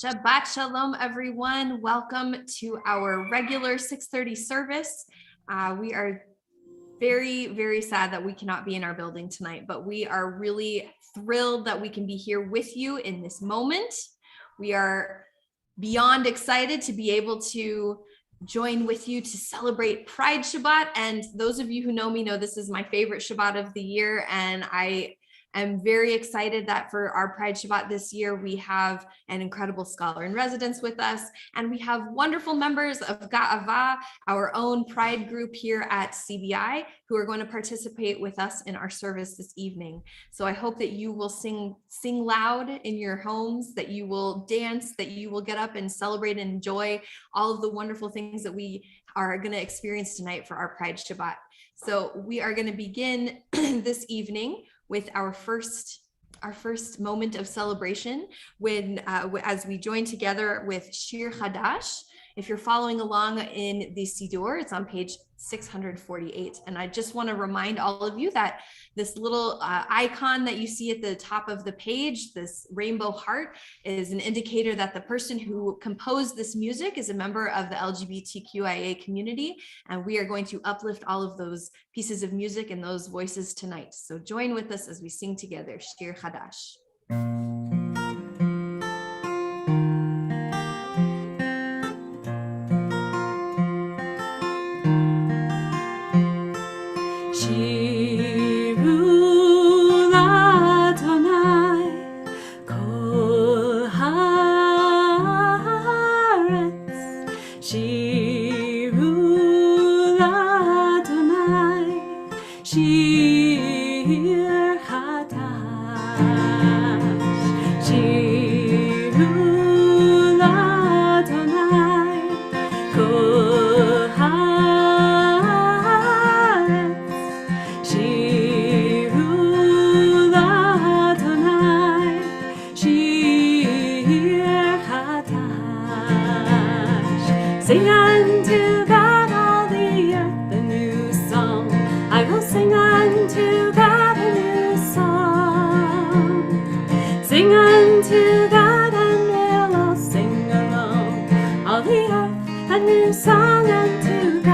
Shabbat Shalom, everyone. Welcome to our regular 6:30 service. We are very, very sad that we cannot be in our building tonight, but we are really thrilled that we can be here with you in this moment. We are beyond excited to be able to join with you to celebrate Pride Shabbat. And those of you who know me know this is my favorite Shabbat of the year, and I'm very excited that for our Pride Shabbat this year, we have an incredible scholar in residence with us, and we have wonderful members of Ga'ava, our own Pride group here at CBI, who are going to participate with us in our service this evening. So I hope that you will sing loud in your homes, that you will dance, that you will get up and celebrate and enjoy all of the wonderful things that we are going to experience tonight for our Pride Shabbat. So we are going to begin this evening with our first moment of celebration when as we join together with Shir Chadash. If you're following along in the Siddur, it's on page 648. And I just want to remind all of you that this little icon that you see at the top of the page, this rainbow heart, is an indicator that the person who composed this music is a member of the LGBTQIA community. And we are going to uplift all of those pieces of music and those voices tonight. So join with us as we sing together, Shir Chadash. Sing unto God all the earth a new song. I will sing unto God a new song. Sing unto God and we'll all sing along. All the earth a new song unto God.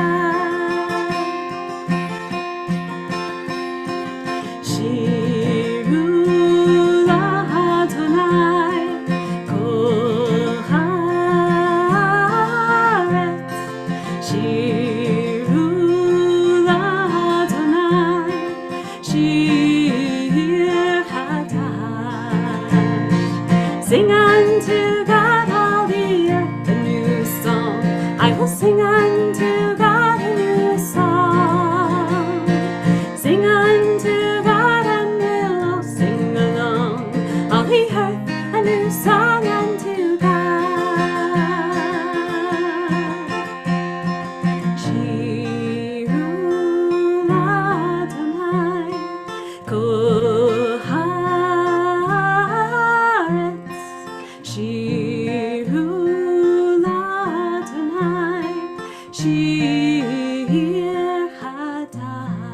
Shiru l'Adonai kol haaretz. Shiru l'Adonai shir chadash. Sing unto God all the earth a new song. I will sing unto God a new song. Sing unto God and we'll all sing along. All the earth a new song unto God. Shiru l'Adonai kol haaretz. Shiru l'Adonai shir chadash.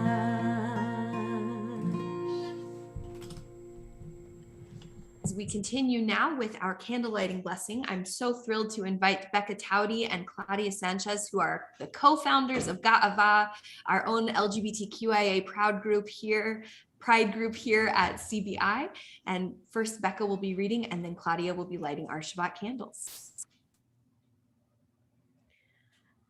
As we continue now with our candle lighting blessing, I'm so thrilled to invite Becca Towdy and Claudia Sanchez, who are the co-founders of Ga'ava, our own LGBTQIA Pride group here at CBI. And first Becca will be reading, and then Claudia will be lighting our Shabbat candles.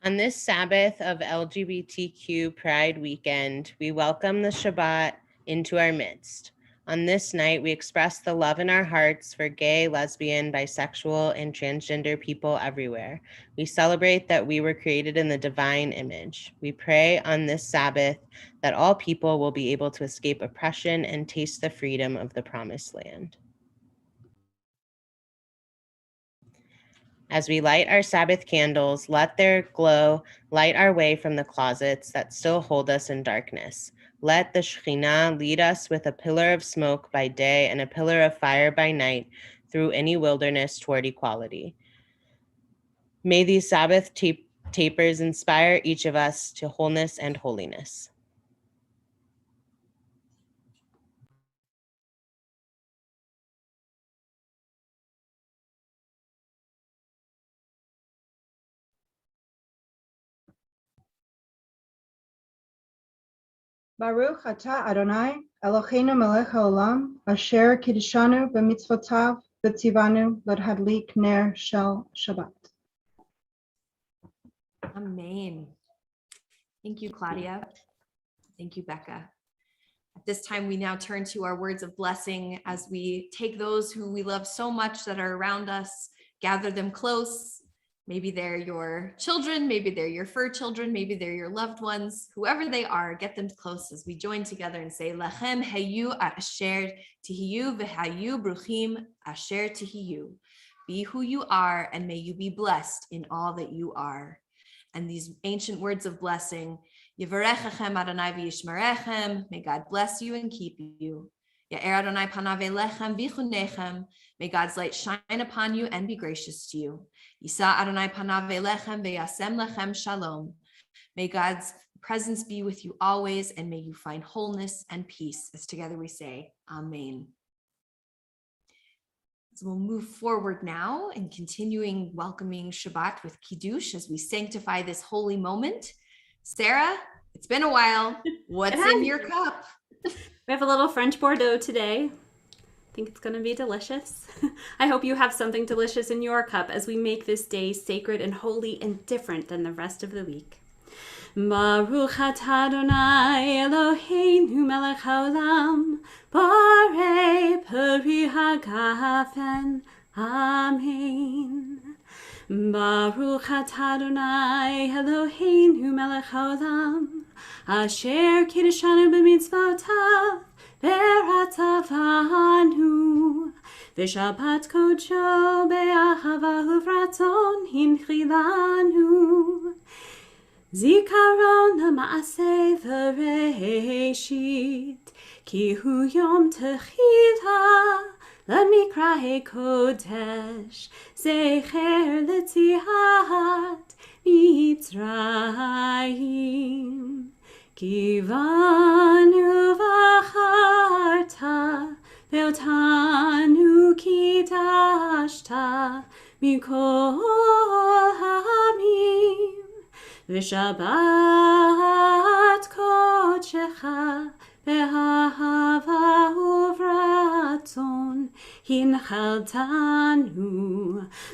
On this Sabbath of LGBTQ Pride Weekend, we welcome the Shabbat into our midst. On this night, we express the love in our hearts for gay, lesbian, bisexual, and transgender people everywhere. We celebrate that we were created in the divine image. We pray on this Sabbath that all people will be able to escape oppression and taste the freedom of the promised land. As we light our Sabbath candles, let their glow light our way from the closets that still hold us in darkness. Let the Shekhinah lead us with a pillar of smoke by day and a pillar of fire by night through any wilderness toward equality. May these Sabbath tapers inspire each of us to wholeness and holiness. Baruch atah Adonai, Eloheinu melech haolam, asher kiddushanu b'mitzvotav v'tzivanu l'hadlik ner shel Shabbat. Amen. Thank you, Claudia. Thank you, Becca. At this time, we now turn to our words of blessing as we take those who we love so much that are around us, gather them close. Maybe they're your children, maybe they're your fur children, maybe they're your loved ones, whoever they are, get them close as we join together and say, Lachem hayu asher tihiyu v'hayu bruchim asher tihiyu. Be who you are and may you be blessed in all that you are. And these ancient words of blessing, Yivarechachem Adonai v'yishmerechem, may God bless you and keep you. Ya'er Adonai panav elechem v'chunechem, may God's light shine upon you and be gracious to you. Yisa Adonai panav elechem v'yasem lechem shalom, may God's presence be with you always and may you find wholeness and peace. As together we say, Amen. So we'll move forward now and continuing welcoming Shabbat with Kiddush as we sanctify this holy moment. Sarah, it's been a while. What's in your cup? We have a little French Bordeaux today. I think it's going to be delicious. I hope you have something delicious in your cup as we make this day sacred and holy and different than the rest of the week. Baruch atah Adonai Eloheinu melech haolam, borei peri hagafen. Amen. Baruch atah Adonai Eloheinu melech haolam, asher kiddushanu b'mitzvotav v'ratzavanu, v'shabbat kodsho be'ahava uvratzon hinchilanu. Zikaron ha'maaseh v'reishit, ki hu yom techila, lemikra kodesh, zecher letzihat Mitzrayim. Kivanu v'acharta, ve'otanu kidashta, mikol ha'amim. V'shabbat kodshecha be'ahava uvratzon hinchaltanu.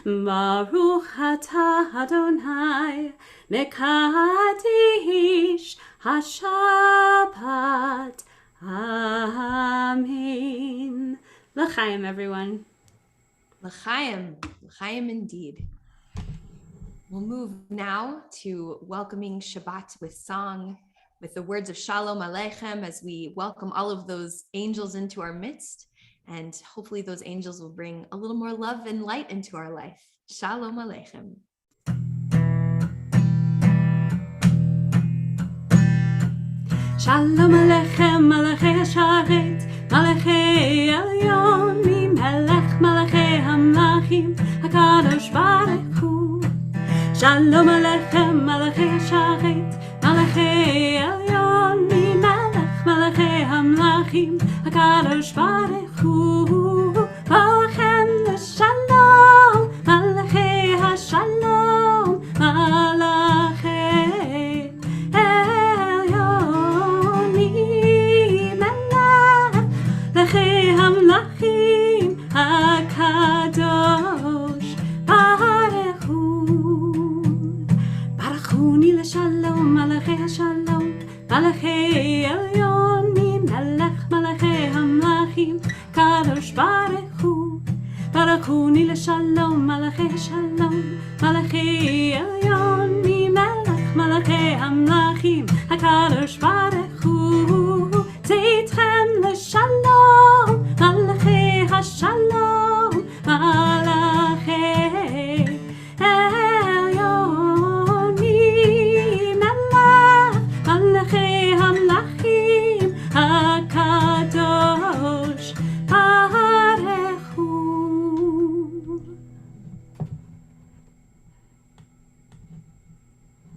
Baruch atah Adonai mekadish haShabbat. Amen. L'chaim, everyone. L'chaim, l'chaim indeed. We'll move now to welcoming Shabbat with song, with the words of Shalom Aleichem, as we welcome all of those angels into our midst. And hopefully those angels will bring a little more love and light into our life. Shalom Aleichem. Shalom Aleichem, Malachei Hasharet, Malachei Elyon, Melech Malachei Hamlachim, HaKadosh Baruch Hu. Shalom Aleichem, Malachei Hasharet, Malachei Elyon, Melech Malachei Hamlachim, HaKadosh Baruch Hu. Balachem l'Shalom, Malachei HaShalom, Malachei Elyon, Melech Malachei Hamlachim, HaKadosh Baruch Hu. Barachuni l'Shalom, Malachei HaShalom, Malachei Elyon, Melech Malachei Hamlachim, Kadosh Baruch Hu. Barachuni l'Shalom, Malachei HaShalom, Malachei Elyon, Melech Malachei Hamlachim, HaKadosh Baruch Hu. Zeitchem l'Shalom, Malachei HaShalom, Malachei Elyon, Melech Malachei Hamlachim, HaKadosh Baruch Hu.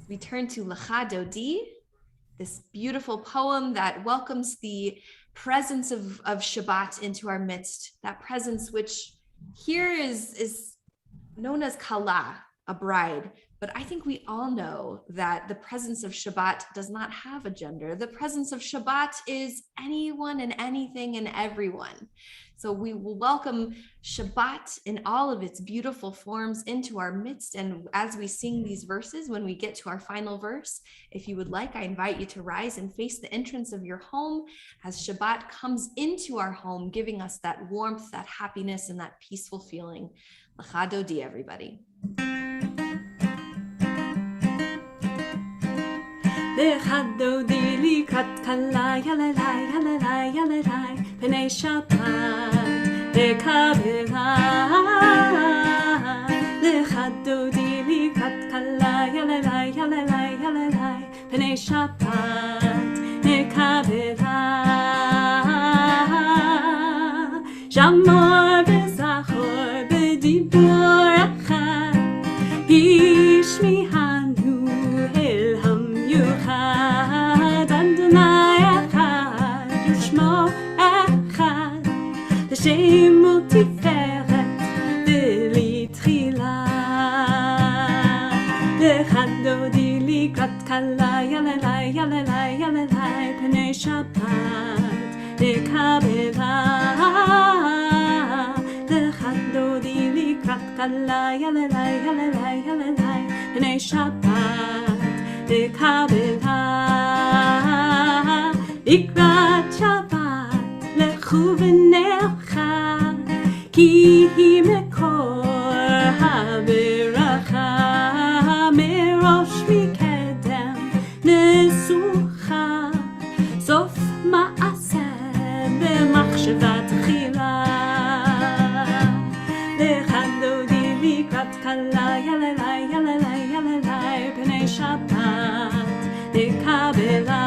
We turn to Lecha Dodi, this beautiful poem that welcomes the presence of Shabbat into our midst, that presence which here is known as Kala, a bride, But I think we all know that the presence of Shabbat does not have a gender. The presence of Shabbat is anyone and anything and everyone. So we will welcome Shabbat in all of its beautiful forms into our midst. And as we sing these verses, when we get to our final verse, if you would like, I invite you to rise and face the entrance of your home as Shabbat comes into our home, giving us that warmth, that happiness, and that peaceful feeling. Lecha Dodi, everybody. Lecha Dodi likrat kala yalalai yalalai yalalai Pnei Shabbat lekabela Lecha Dodi likrat kala yalalai yalalai yalalai Pnei Shabbat lekabela Shamor v'zachor b'dibur echad Hishmihanu el hamyuchad Adonai echad u'shmo echad L'shem u'tiferet v'litchila Lecha Dodi likrat kala yalalai yalalai yalalai Pnei Shabbat lekabela Kala yalalai yalalai yalalai Pnei Shabbat lekabela Ikrat Shabbat lechu v'necha Ki hi mekor haberacha Merosh mikedem nesucha Sof ma'aseh b'machshavat tchila Kala yalalai yalalai yalalai Pnei Shabbat lekabela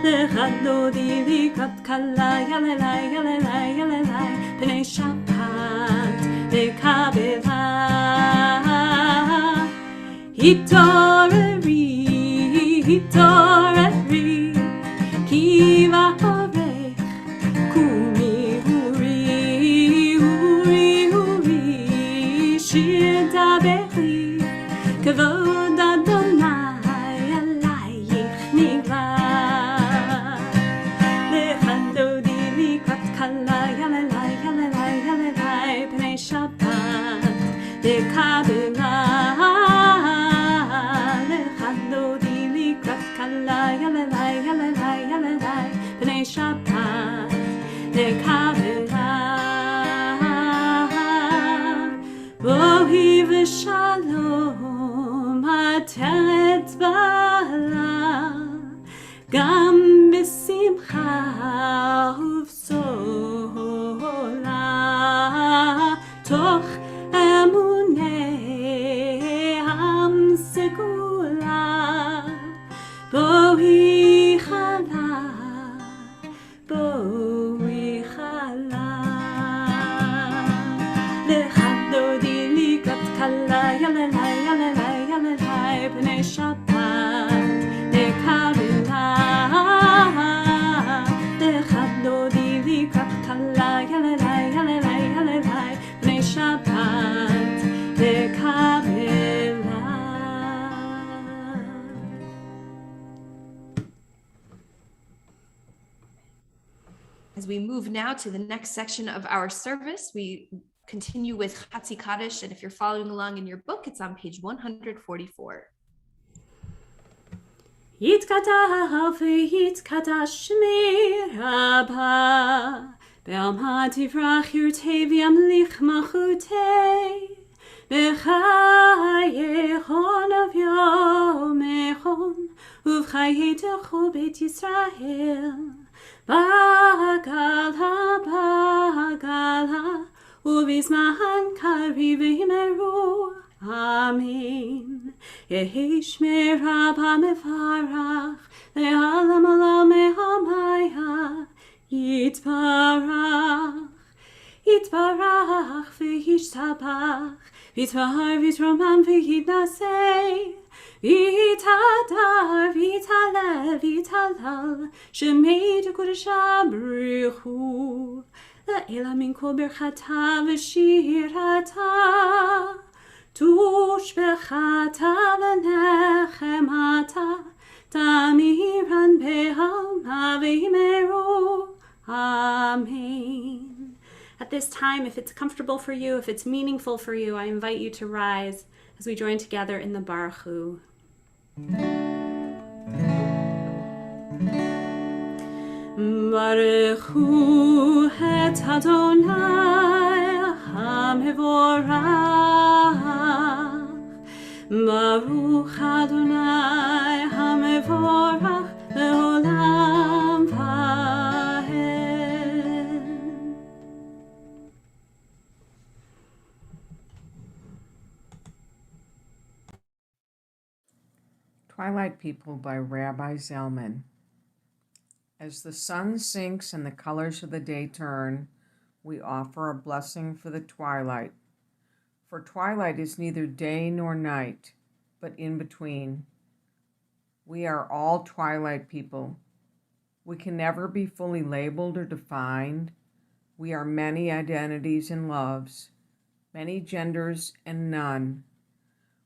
Lecha Dodi likrat kala yalalai yalalai yalalai Pnei Shabbat lekabela Hitoreri hitoreri Ki va'orech kumi Shir daberi, kavod Adonai alayich nigla. Lecha Dodi likrat kala yalalai yalalai yalalai Pnei Shabbat lekabela. Lecha Dodi likrat kala yalalai yalalai yalalai Pnei Shabbat lekabela. Bohi v'shalom ateret bala Gam b'simcha uv'sola Toch emunei am segula Bohi chala Bohi chala Kala yalalai yalalai yalalai Pnei Shabbat lekabela Lecha Dodi likrat kala yalalai yalalai yalalai Pnei Shabbat lekabela. As we move now to the next section of our service, we continue with Chatzi Kaddish, and if you're following along in your book, it's on page 144. Yitkadav v'yitkadash shmei Rabba Be'am hadivrach yurtei v'yamlich machutei B'chaye chonav yomechon Uv'chaye techu beit Yisrael Bagala bagala Uvizman kari v'himeru Amen. Yehi shmei Rabba mevarach le'alam olam me'hamaya Yitbarach Yitbarach v'yishtabach V'yitvar v'yitromam v'yitnasei V'yitadar v'yitalev v'yitalal Shemei d'kodesha b'richu Le'ela min kol birchata v'shirata תושבחתה ונחמתה, תמירן בהמה וימרו. Amen. At this time, if it's comfortable for you, if it's meaningful for you, I invite you to rise as we join together in the Baruch Hu. Baruch Hu et Adonai HaMevorach, Baruch Adonai HaMevorach le'olam va'ed. Twilight People by Rabbi Zalman. As the sun sinks and the colors of the day turn, we offer a blessing for the twilight. For twilight is neither day nor night, but in between. We are all twilight people. We can never be fully labeled or defined. We are many identities and loves, many genders and none.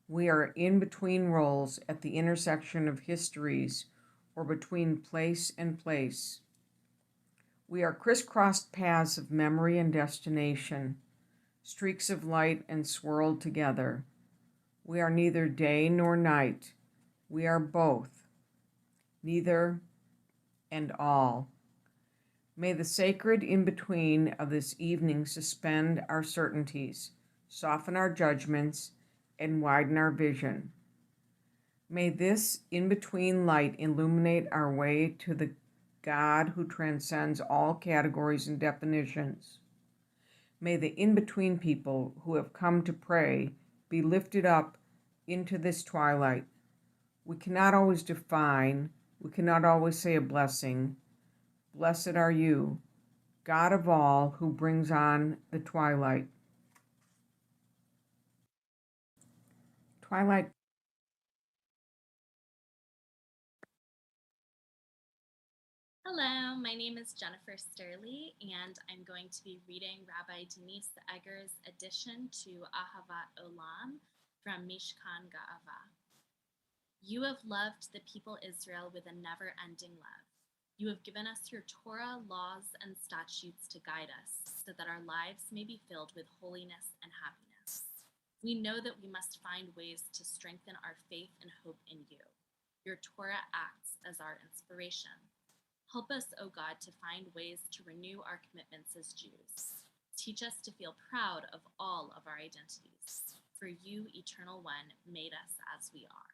We are in between roles at the intersection of histories or between place and place. We are crisscrossed paths of memory and destination, streaks of light and swirled together. We are neither day nor night. We are both, neither and all. May the sacred in-between of this evening suspend our certainties, soften our judgments, and widen our vision. May this in-between light illuminate our way to the God who transcends all categories and definitions. May the in-between people who have come to pray be lifted up into this twilight. We cannot always define, we cannot always say a blessing. Blessed are you, God of all, who brings on the twilight. Twilight. Hello, my name is Jennifer Sterling, and I'm going to be reading Rabbi Denise Egger's addition to Ahavat Olam from Mishkan Ga'ava. You have loved the people Israel with a never-ending love. You have given us your Torah, laws, and statutes to guide us, so that our lives may be filled with holiness and happiness. We know that we must find ways to strengthen our faith and hope in you. Your Torah acts as our inspiration. Help us, O God, to find ways to renew our commitments as Jews. Teach us to feel proud of all of our identities. For you, Eternal One, made us as we are.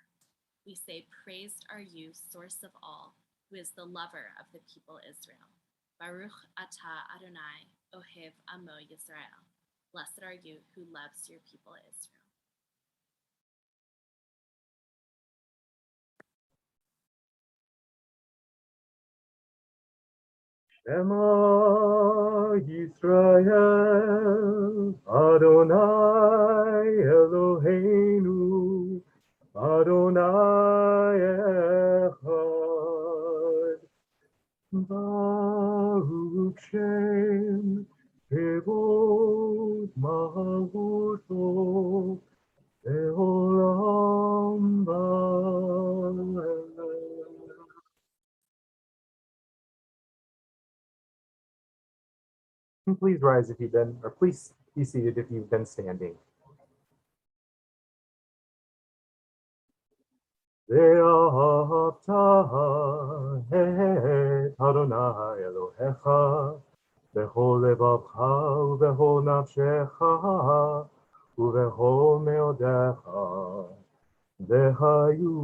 We say, praised are you, source of all, who is the lover of the people Israel. Baruch atah Adonai, ohev amo Yisrael. Blessed are you who loves your people Israel. Shema Yisrael, Adonai Eloheinu, Adonai Echad. Baruch Shem Kevod Malchuto Leolam Va'ed. Please rise if you've been, or please be seated if you've been standing. Ve'ahavta et Adonai Elohecha b'chol levavcha u'b'chol nafshecha u'b'chol meodecha v'hayu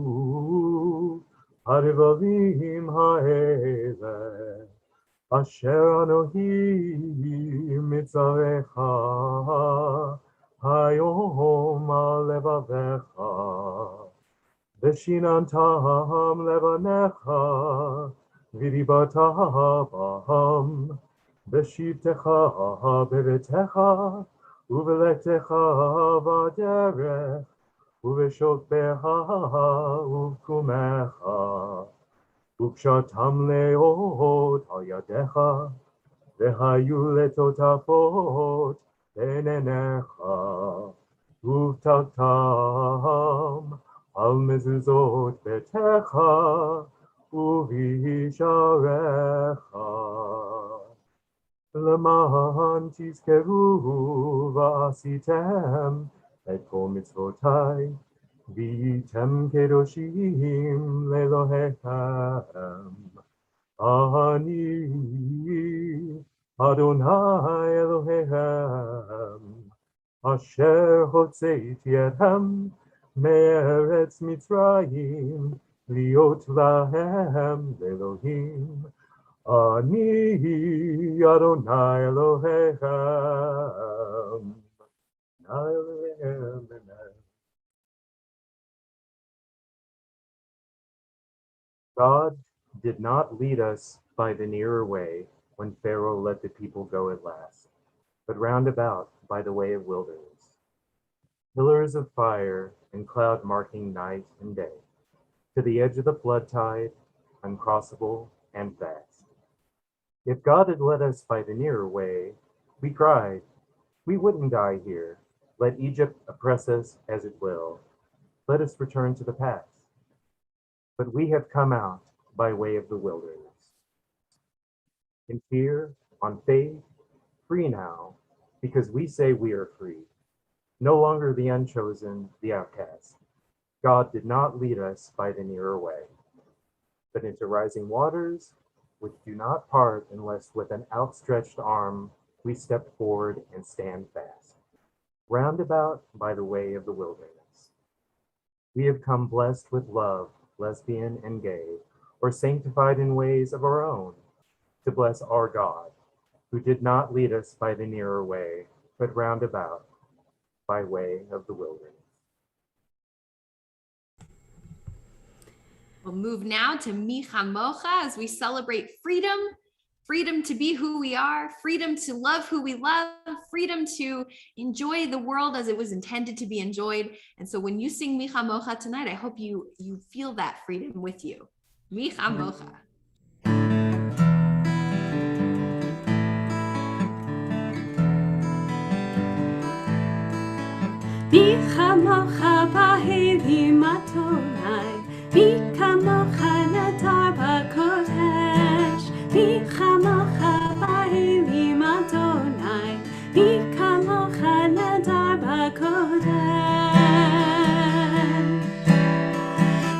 harevavim ha'ele Asher Anohi mitzarecha hayom alevavecha v'shinantam levanecha v'dibatam v'shivtecha b'vetecha u'v'lechtecha v'derech u'v'shokbecha u'v'kumecha Ukshatam leot al yadecha, vehayu letotafot benenecha, ותקתם על מזוזות ביתך ובשעריך. למען תזכרו ועשיתם את כל מצוותיי, והייתם קדושים לאלוהיכם. אני אדוני אלוהיהם, אשר הוצאתי אתכם מארץ מצרים, להיות להם לאלוהים. אני אדוני אלוהיכם. God did not lead us by the nearer way when Pharaoh let the people go at last, but round about by the way of wilderness. Pillars of fire and cloud marking night and day, to the edge of the flood tide, uncrossable and fast. If God had led us by the nearer way, we cried, we wouldn't die here. Let Egypt oppress us as it will. Let us return to the past. But we have come out by way of the wilderness. In fear, on faith, free now, because we say we are free. No longer the unchosen, the outcast. God did not lead us by the nearer way, but into rising waters, which do not part unless with an outstretched arm we step forward and stand fast, round about by the way of the wilderness. We have come blessed with love, lesbian and gay, or sanctified in ways of our own, to bless our God, who did not lead us by the nearer way, but round about by way of the wilderness. We'll move now to Mi Chamocha as we celebrate freedom, freedom to be who we are, freedom to love who we love, freedom to enjoy the world as it was intended to be enjoyed. And so when you sing Mi Chamocha tonight, I hope you feel that freedom with you. Mi Chamocha. מי כמוך באלים אדוני, מי כמוך נדר בקודש, מי כמוך באלים אדוני, מי כמוך נדר בקודש.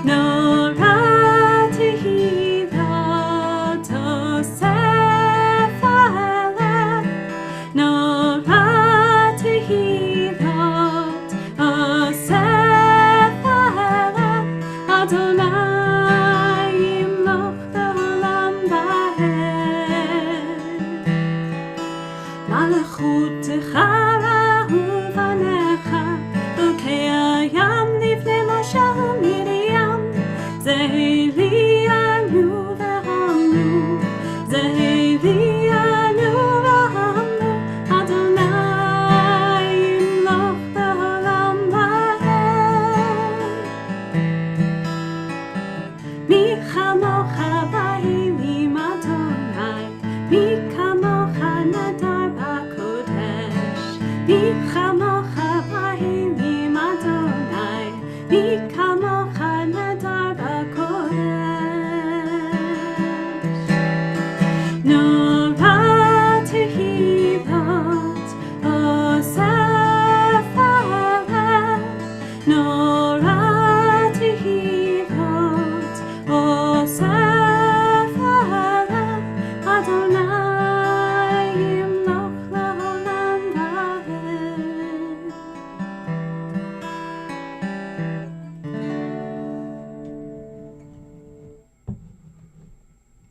נורא תהילות אוסף הלב, נורא תהילות אוסף הלב, אדוני ימלוך לעולם ועד. מלכותך ראו בניך, אלוקי הים לפני משה ומרים, זה הביאנו והמנו, זה הביאנו והמנו, אדוני ימלוך לעולם ועד. מי כמוך באלים אדוני, מי כמוך נדר בקודש, מי כמוך באלים אדוני, מי כמוך נדר בקודש. נורא תהילות אוסף הלב, נורא תהילות אוסף הלב, אדוני ימלוך לעולם ועד.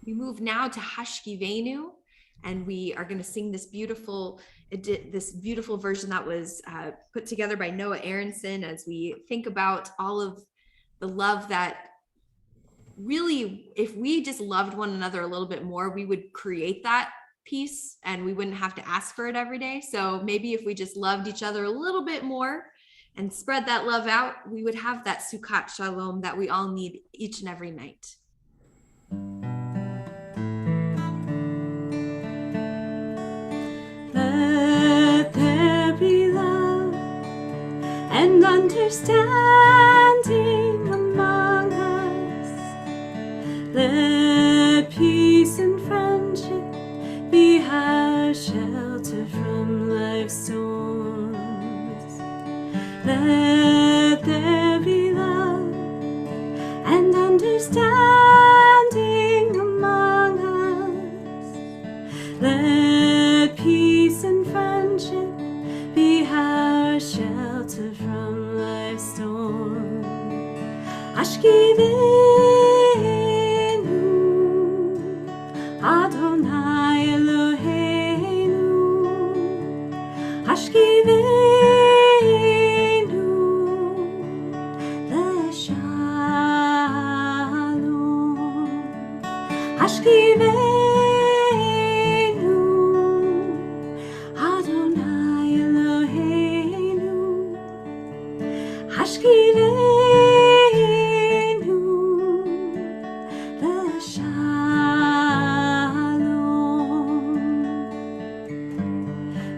We move now to Hashkivenu, and we are going to sing this beautiful version that was put together by Noah Aronson as we think about all of the love that really, if we just loved one another a little bit more, we would create that peace and we wouldn't have to ask for it every day. So maybe if we just loved each other a little bit more and spread that love out, we would have that Sukkot Shalom that we all need each and every night. Let there be love and understanding among us. Let peace and friendship be our shelter from life's storms. Let there be love and understanding among us. Let peace and friendship be our shelter from life's storm. Ashkivenu, Adonai Eloheinu. Ashkivenu, Leshalom. Ashkivenu, Adonai Eloheinu. Ashkivenu, Leshalom.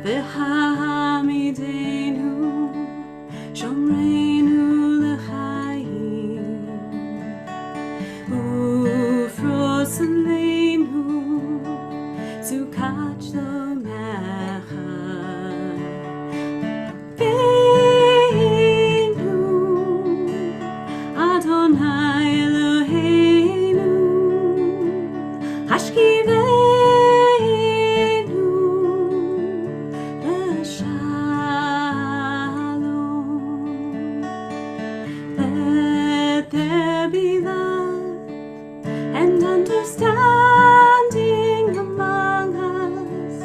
V'hamidenu, Shomreinu l'chaim. Ufrosalenu, Sukat Shlomecha. V'enu, Adonai Eloheinu. Ashkivenu, Leshalom. Let there be love and understanding among us.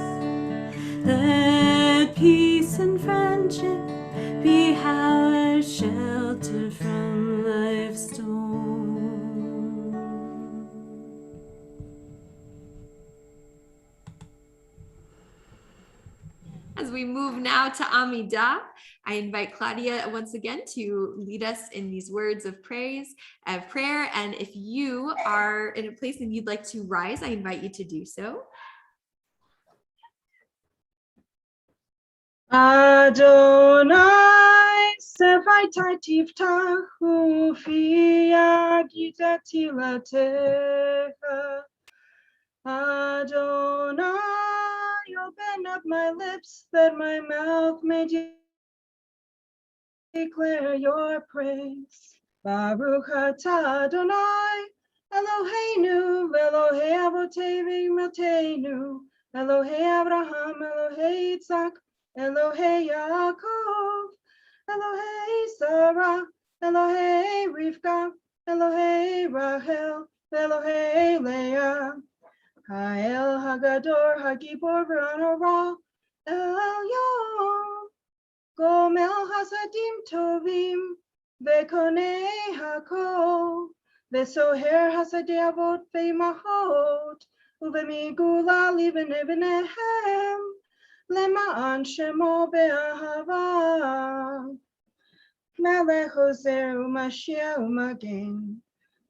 Let peace and friendship be our shelter from life's storm. As we move now to Amidah, I invite Claudia once again to lead us in these words of praise, of prayer. And if you are in a place and you'd like to rise, I invite you to do so. Adonai, Sefaitai Tiftahu Fiat Yitatilatecha. Adonai, open up my lips that my mouth may declare your praise. Baruch atah Adonai, Eloheinu, Elohei Avotenu, Elohei Abraham, Elohei Yitzhak, Elohei Yaakov, Elohei Sarah, Elohei Rivka, Elohei Rachel, Elohei Leah. Ha'el Hagador Hagibor V'Anora Elyon Gomel Hasadim Tovim Vekonei Hakol Vesoher Hasadei Avot Ve'imahot Uvemigula Livenehem Lema'an Shemo Be'ahava Melech Hoser U'Mashiach U'Magen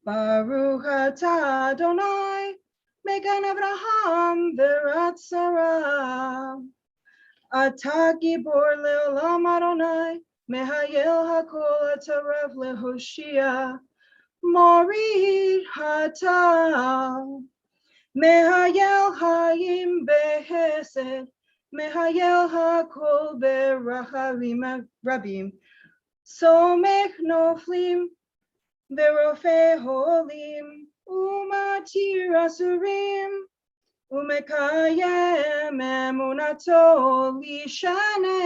Baruch atah Adonai Megan Abraham Veratzara Atah Gibor Leolam Adonai Mehayel Hakol Atarav Lehoshia Morid Hatah Mehayel Hayim Behesed Mehayel Hakol Berachavim Rabim Somech Noflim Verofe Holim Umatir Asurim Umekayem Emunato Lishane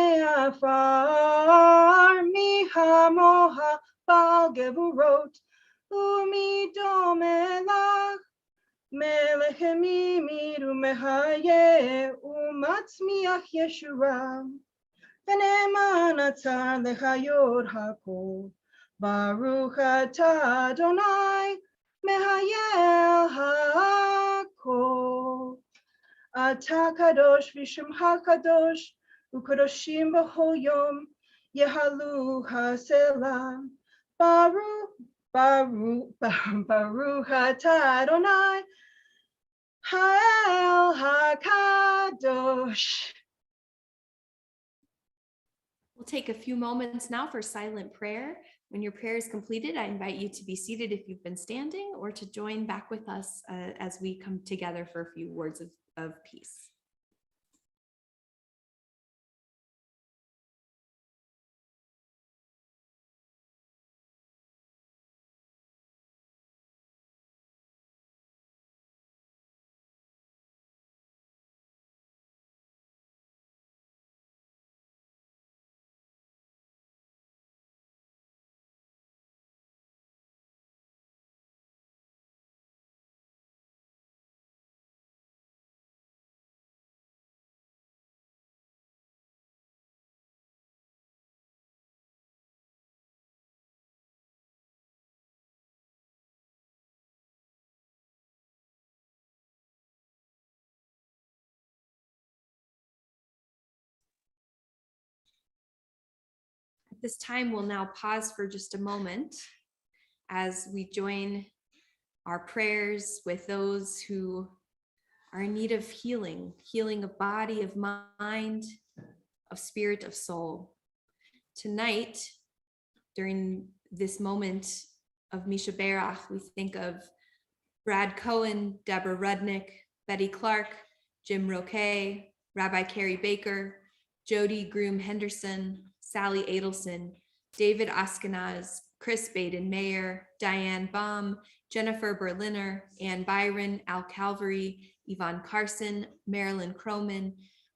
Afar Mihamoha Bal Gevurot Umidomelach Melechemimid Umehaye Umatzmiach Yeshua Veneman Atzar Lechayot Hakol Baruch atah Adonai Mehayel Hakol. Atah Kadosh V'Shemcha Kadosh U'Kadoshim B'Chol Yom Yehalu HaSelah. Baruch atah Adonai Ha'el HaKadosh. We'll take a few moments now for silent prayer. When your prayer is completed, I invite you to be seated if you've been standing, or to join back with us as we come together for a few words of peace. At this time, we'll now pause for just a moment as we join our prayers with those who are in need of healing, healing of body, of mind, of spirit, of soul. Tonight, during this moment of Misha Berach, we think of Brad Cohen, Deborah Rudnick, Betty Clark, Jim Roquet, Rabbi Carrie Baker, Jody Groom Henderson, Sally Adelson, David Askenaz, Chris Baden Mayer, Diane Baum, Jennifer Berliner, Ann Byron, Al Calvary, Yvonne Carson, Marilyn Croman,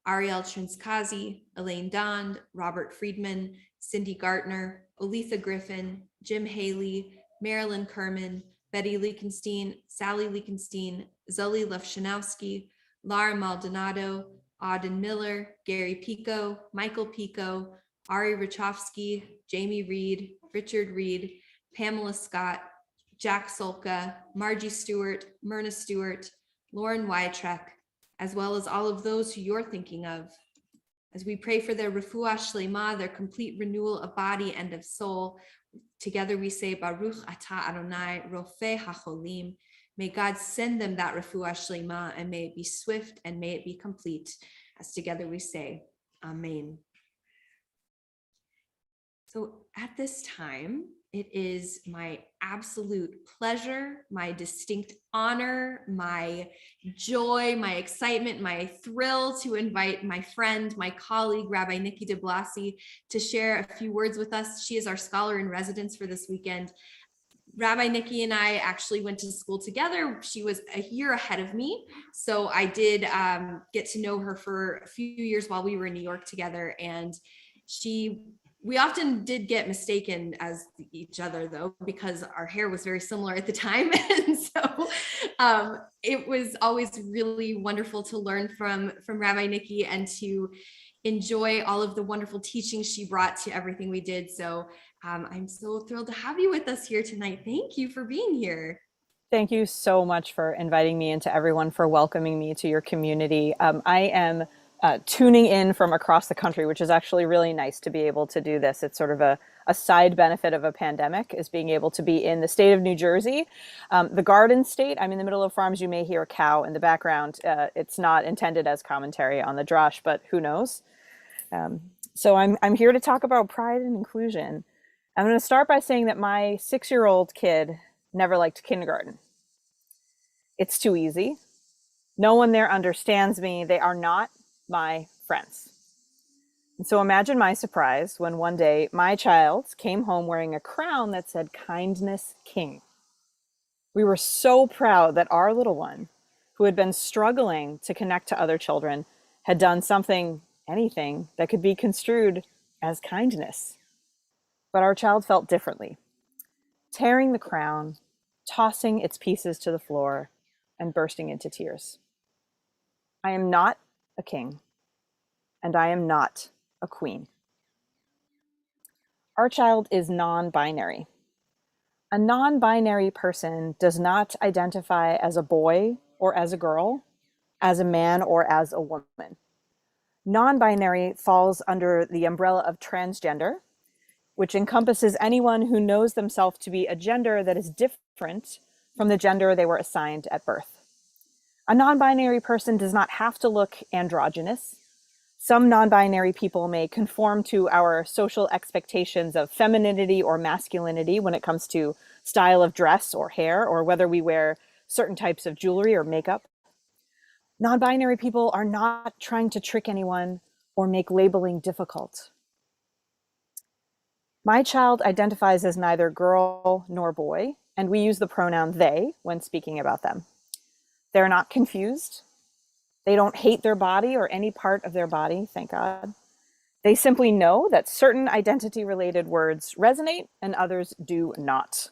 Ariel Trinskazi, Elaine Dond, Robert Friedman, Cindy Gartner, Olitha Griffin, Jim Haley, Marilyn Kerman, Betty Leakenstein, Sally Leakenstein, Zoe Lufshanowski, Lara Maldonado, Auden Miller, Gary Pico, Michael Pico, Ari Rachofsky, Jamie Reed, Richard Reed, Pamela Scott, Jack Solka, Margie Stewart, Myrna Stewart, Lauren Wyattrek, as well as all of those who you're thinking of. As we pray for their refuah shlema, their complete renewal of body and of soul, together we say, Baruch atah Adonai, Rofeh HaCholim. May God send them that refuah shlema, and may it be swift and may it be complete. As together we say, Amen. So at this time, it is my absolute pleasure, my distinct honor, my joy, my excitement, my thrill to invite my friend, my colleague, Rabbi Nikki de Blasi, to share a few words with us. She is our scholar in residence for this weekend. Rabbi Nikki and I actually went to school together. She was a year ahead of me. So I did get to know her for a few years while we were in New York together. And we often did get mistaken as each other, though, because our hair was very similar at the time. And so it was always really wonderful to learn from Rabbi Nikki and to enjoy all of the wonderful teachings she brought to everything we did. So I'm so thrilled to have you with us here tonight. Thank you for being here. Thank you so much for inviting me, and to everyone for welcoming me to your community. I am tuning in from across the country, which is actually really nice to be able to do this. It's sort of a side benefit of a pandemic, is being able to be in the state of New Jersey, the Garden State. I'm in the middle of farms. You may hear a cow in the background. It's not intended as commentary on the Drush, but who knows? So I'm here to talk about pride and inclusion. I'm going to start by saying that my 6-year-old kid never liked kindergarten. It's too easy. No one there understands me. They are not my friends. And so imagine my surprise when one day my child came home wearing a crown that said Kindness King. We were so proud that our little one, who had been struggling to connect to other children, had done something, anything, that could be construed as kindness. But our child felt differently, tearing the crown, tossing its pieces to the floor, and bursting into tears. I am not a king, and I am not a queen. Our child is non-binary. A non-binary person does not identify as a boy or as a girl, as a man or as a woman. Non-binary falls under the umbrella of transgender, which encompasses anyone who knows themselves to be a gender that is different from the gender they were assigned at birth. A non-binary person does not have to look androgynous. Some non-binary people may conform to our social expectations of femininity or masculinity when it comes to style of dress or hair, or whether we wear certain types of jewelry or makeup. Non-binary people are not trying to trick anyone or make labeling difficult. My child identifies as neither girl nor boy, and we use the pronoun they when speaking about them. They're not confused. They don't hate their body or any part of their body, thank God. They simply know that certain identity-related words resonate and others do not.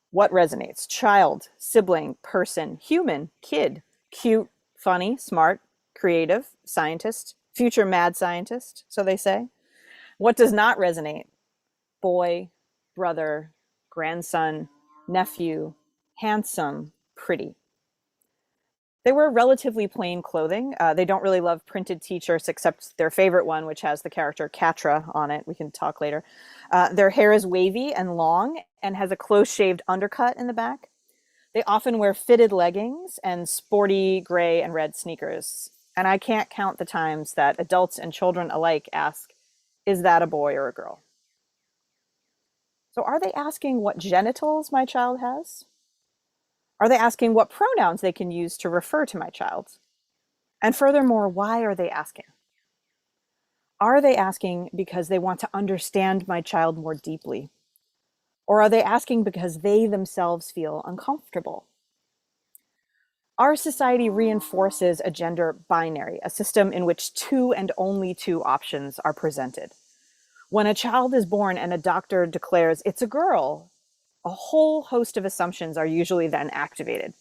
What resonates? Child, sibling, person, human, kid, cute, funny, smart, creative, scientist, future mad scientist, so they say. What does not resonate? Boy, brother, grandson, nephew, handsome, pretty. They wear relatively plain clothing. They don't really love printed t-shirts except their favorite one, which has the character Katra on it. We can talk later. Their hair is wavy and long and has a close-shaved undercut in the back. They often wear fitted leggings and sporty gray and red sneakers. And I can't count the times that adults and children alike ask, is that a boy or a girl? So are they asking what genitals my child has? Are they asking what pronouns they can use to refer to my child? And furthermore, why are they asking? Are they asking because they want to understand my child more deeply? Or are they asking because they themselves feel uncomfortable? Our society reinforces a gender binary, a system in which two and only two options are presented. When a child is born and a doctor declares it's a girl, a whole host of assumptions are usually then activated.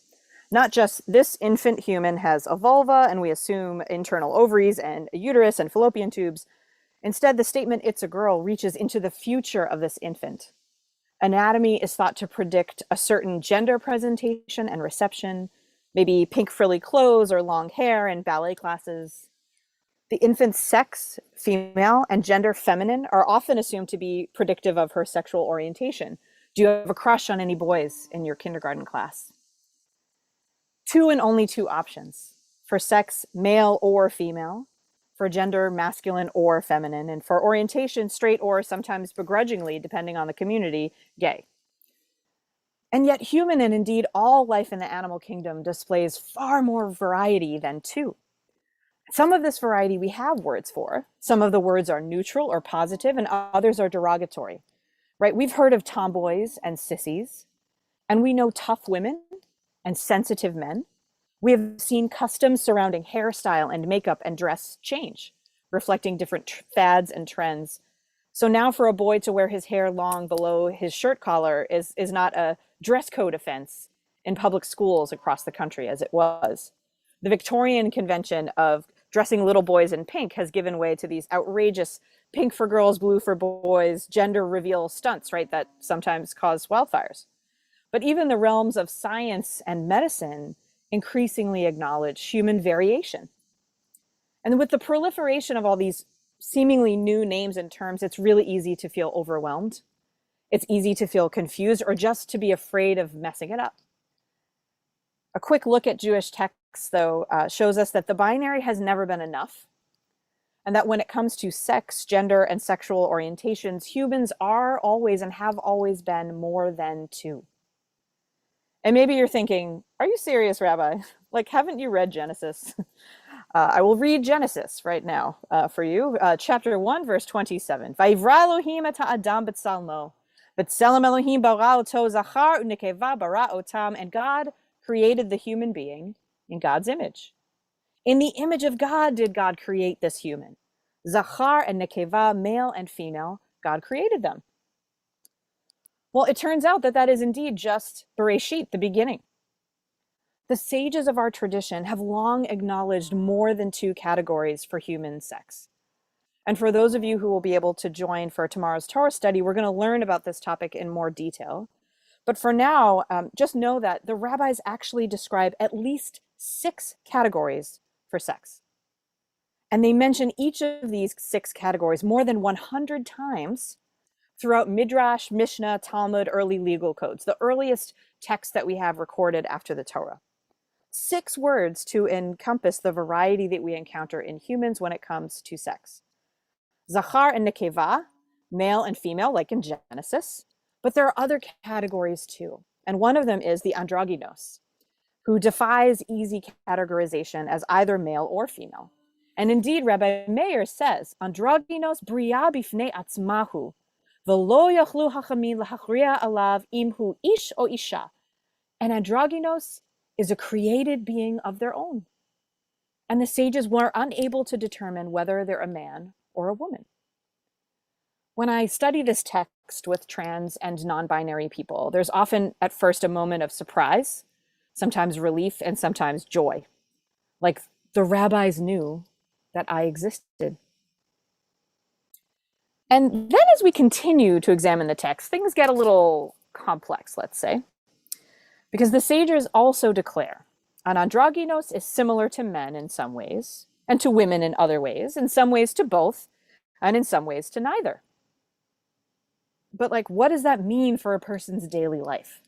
Not just this infant human has a vulva and we assume internal ovaries and a uterus and fallopian tubes. Instead, the statement it's a girl reaches into the future of this infant. Anatomy is thought to predict a certain gender presentation and reception, maybe pink frilly clothes or long hair in ballet classes. The infant's sex, female, and gender feminine are often assumed to be predictive of her sexual orientation. Do you have a crush on any boys in your kindergarten class? Two and only two options. For sex, male or female. For gender, masculine or feminine. And for orientation, straight or sometimes begrudgingly, depending on the community, gay. And yet human and indeed all life in the animal kingdom displays far more variety than two. Some of this variety we have words for. Some of the words are neutral or positive and others are derogatory, right? We've heard of tomboys and sissies, and we know tough women and sensitive men. We have seen customs surrounding hairstyle and makeup and dress change, reflecting different fads and trends. So now for a boy to wear his hair long below his shirt collar is not a dress code offense in public schools across the country as it was. The Victorian convention of dressing little boys in pink has given way to these outrageous pink for girls, blue for boys, gender reveal stunts, right, that sometimes cause wildfires. But even the realms of science and medicine increasingly acknowledge human variation. And with the proliferation of all these seemingly new names and terms, it's really easy to feel overwhelmed. It's easy to feel confused or just to be afraid of messing it up. A quick look at Jewish texts, though, shows us that the binary has never been enough, and that when it comes to sex, gender, and sexual orientations, humans are always and have always been more than two. And maybe you're thinking, are you serious, Rabbi? Like, haven't you read Genesis? I will read Genesis right now for you. Chapter 1, verse 27. Vayivra Elohim et ha'adam b'tzalmo, b'tzelem Elohim bara oto zachar u'nekeva bara otam, and God created the human being in God's image. In the image of God did God create this human. Zachar and nekeva, male and female, God created them. Well, it turns out that is indeed just Bereshit, the beginning. The sages of our tradition have long acknowledged more than two categories for human sex. And for those of you who will be able to join for tomorrow's Torah study, we're going to learn about this topic in more detail. But for now, just know that the rabbis actually describe at least 6 categories for sex. And they mention each of these 6 categories more than 100 times throughout Midrash, Mishnah, Talmud, early legal codes, the earliest texts that we have recorded after the Torah. 6 words to encompass the variety that we encounter in humans when it comes to sex. Zachar and Nekeva, male and female, like in Genesis. But there are other categories too. And one of them is the androgynous, who defies easy categorization as either male or female. And indeed, Rabbi Meir says, androgynous bria bifnei atzmahu, v'lo yachlu hachamim lahachria alav imhu ish o isha. And androgynous is a created being of their own. And the sages were unable to determine whether they're a man or a woman. When I study this text with trans and non-binary people, there's often at first a moment of surprise, sometimes relief, and sometimes joy. Like the rabbis knew that I existed. And then as we continue to examine the text, things get a little complex, let's say, because the sages also declare an androgynous is similar to men in some ways, and to women in other ways, in some ways to both, and in some ways to neither. But like, what does that mean for a person's daily life?